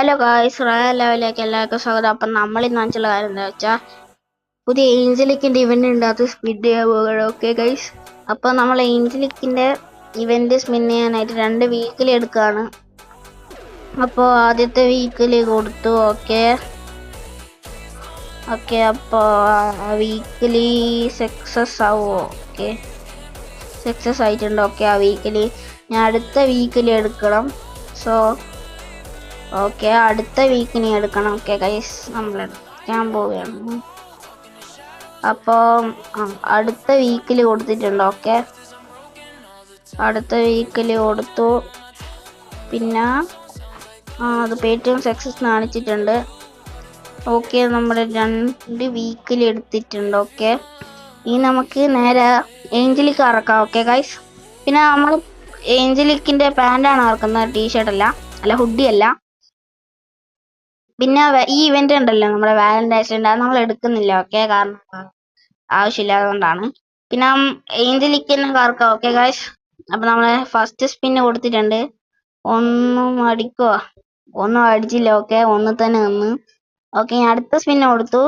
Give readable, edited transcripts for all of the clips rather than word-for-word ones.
Hello guys, Real ലെവലിലേക്ക് എല്ലാവർക്കും സ്വാഗതം. അപ്പം നമ്മൾ ഇന്ന് കാണിച്ചുള്ള കാര്യം എന്താ വെച്ചാൽ പുതിയ ഏഞ്ചലിക്കിൻ്റെ ഇവൻ്റ് ഉണ്ട്, അത് സ്പിൻ ചെയ്യാൻ പോകണം. ഓക്കെ ഗൈസ്, അപ്പോൾ നമ്മൾ ഏഞ്ചലിക്കിൻ്റെ ഇവൻ്റ് സ്പിൻ ചെയ്യാനായിട്ട് 2 വീക്കിലി എടുക്കുകയാണ്. അപ്പോൾ ആദ്യത്തെ വീക്കിലി കൊടുത്തു. ഓക്കെ അപ്പോൾ വീക്കിലി സക്സസ് ആവുമോ? ഓക്കെ, സക്സസ് ആയിട്ടുണ്ട്. ഓക്കെ, ആ വീക്കിലി ഞാൻ അടുത്ത വീക്കിലി എടുക്കണം. സോ ഓക്കെ, അടുത്ത വീക്കിന് എടുക്കണം. ഓക്കെ ഗൈസ്, നമ്മൾ എടുക്കാൻ പോവുകയാണ്. അപ്പോൾ അടുത്ത വീക്കിൽ കൊടുത്തിട്ടുണ്ട്. ഓക്കെ, അടുത്ത വീക്കിൽ കൊടുത്തു. പിന്നെ അത് പേടിഎം സക്സസ് കാണിച്ചിട്ടുണ്ട്. ഓക്കെ, നമ്മൾ 2 വീക്കിൽ എടുത്തിട്ടുണ്ട്. ഓക്കെ, ഇനി നമുക്ക് നേരെ ഏഞ്ചലിക്ക് ഇറക്കാം. ഓക്കെ ഗൈസ്, പിന്നെ നമ്മൾ ഏഞ്ചലിക്കിൻ്റെ പാൻ്റാണ് ഇറക്കുന്നത്, ടീഷർട്ട് അല്ല ഹുഡി അല്ല. പിന്നെ ഈ ഇവന്റ് ഉണ്ടല്ലോ, നമ്മുടെ വാലന്റൈൻസ് ഡേ, നമ്മൾ എടുക്കുന്നില്ല. ഓക്കെ, കാരണം ആവശ്യമില്ലാതുകൊണ്ടാണ്. പിന്നെ ഏഞ്ചലിക്കിന് കറക്കാം. ഓക്കെ ഗായ്സ്, അപ്പൊ നമ്മള് ഫസ്റ്റ് സ്പിന്ന് കൊടുത്തിട്ടുണ്ട്. ഒന്നും അടിച്ചില്ല. ഓക്കെ, ഒന്ന് തന്നെ നിന്ന്. ഓക്കെ, ഞാൻ അടുത്ത സ്പിന്ന് കൊടുത്തു.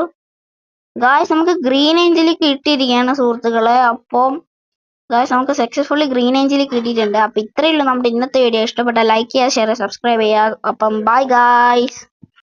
ഗായ്സ്, നമുക്ക് ഗ്രീൻ ഏഞ്ചലിക്ക് കിട്ടിയിരിക്കുകയാണ് സുഹൃത്തുക്കളെ. അപ്പം ഗായ്സ്, നമുക്ക് സക്സസ്ഫുള്ളി ഗ്രീൻ ഏഞ്ചലിക്ക് കിട്ടിയിട്ടുണ്ട്. അപ്പൊ ഇത്രയേ ഉള്ളൂ നമ്മുടെ ഇന്നത്തെ വീഡിയോ. ഇഷ്ടപ്പെട്ട ലൈക്ക് ചെയ്യുക, ഷെയർ, സബ്സ്ക്രൈബ് ചെയ്യുക. അപ്പം ബൈ ഗായ്സ്.